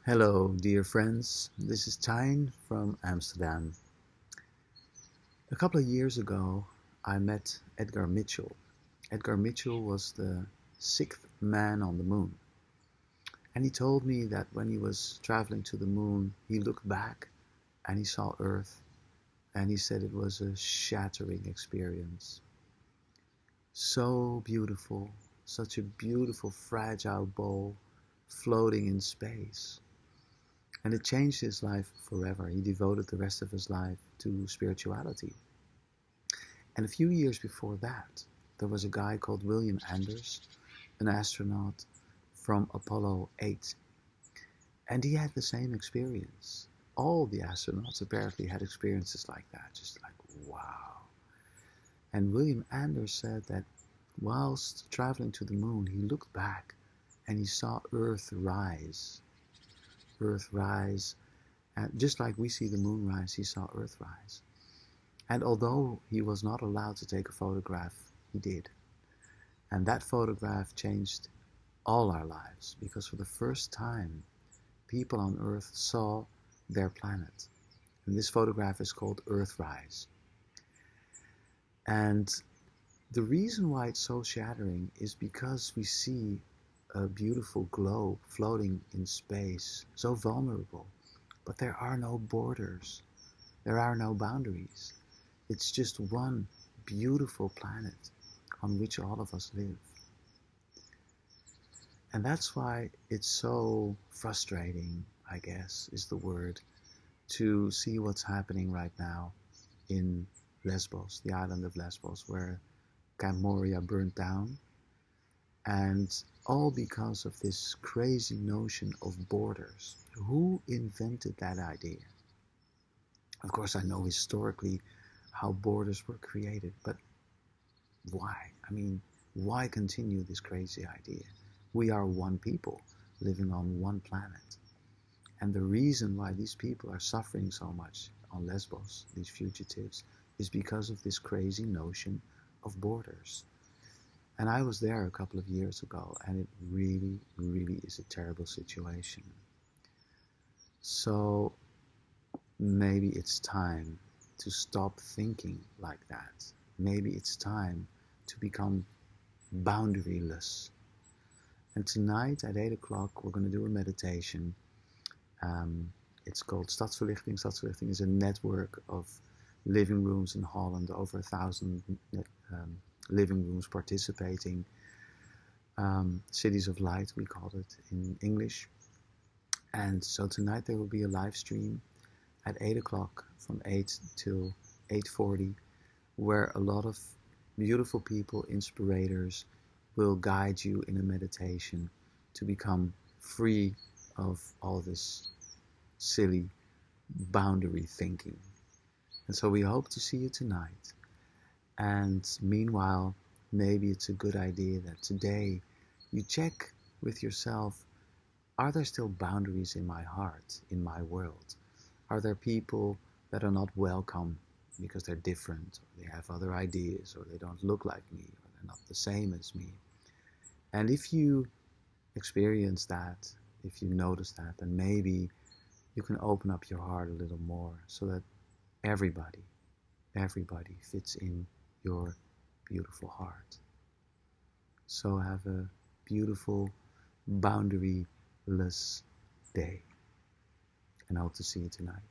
Hello, dear friends. This is Tijn from Amsterdam. A couple of years ago, I met Edgar Mitchell. Edgar Mitchell was the sixth man on the moon. And he told me that when he was traveling to the moon, he looked back and he saw Earth, and he said it was a shattering experience. So beautiful, such a beautiful, fragile ball floating in space. And it changed his life forever. He devoted the rest of his life to spirituality. And a few years before that, there was a guy called William Anders, an astronaut from Apollo 8. And he had the same experience. All the astronauts apparently had experiences like that, just like, wow. And William Anders said that whilst traveling to the moon, he looked back and he saw Earth rise. Earth rise. And just like we see the moon rise, he saw Earth rise. And although he was not allowed to take a photograph, he did. And that photograph changed all our lives, because for the first time, people on Earth saw their planet. And this photograph is called Earthrise. And the reason why it's so shattering is because we see a beautiful globe floating in space, so vulnerable. But there are no borders. There are no boundaries. It's just one beautiful planet on which all of us live. And that's why it's so frustrating, I guess, is the word, to see what's happening right now in Lesbos, the island of Lesbos, where Camp Moria burnt down. And all because of this crazy notion of borders. Who invented that idea? Of course, I know historically how borders were created, but why? I mean, why continue this crazy idea? We are one people living on one planet. And the reason why these people are suffering so much on Lesbos, these fugitives, is because of this crazy notion of borders. And I was there a couple of years ago, and it really, really is a terrible situation. So maybe it's time to stop thinking like that. Maybe it's time to become boundaryless. And tonight at 8 o'clock, we're going to do a meditation. It's called Stadsverlichting. Stadsverlichting is a network of living rooms in Holland, over 1,000 living rooms participating. Cities of Light, we call it in English. And so tonight there will be a live stream at 8 o'clock from 8 till 8:40, where a lot of beautiful people, inspirators, will guide you in a meditation to become free of all this silly boundary thinking. And so we hope to see you tonight. And meanwhile, maybe it's a good idea that today you check with yourself, are there still boundaries in my heart, in my world? Are there people that are not welcome because they're different, or they have other ideas, or they don't look like me, or they're not the same as me? And if you experience that, if you notice that, then maybe you can open up your heart a little more so that everybody fits in your beautiful heart. So have a beautiful, boundaryless day, and I hope to see you tonight.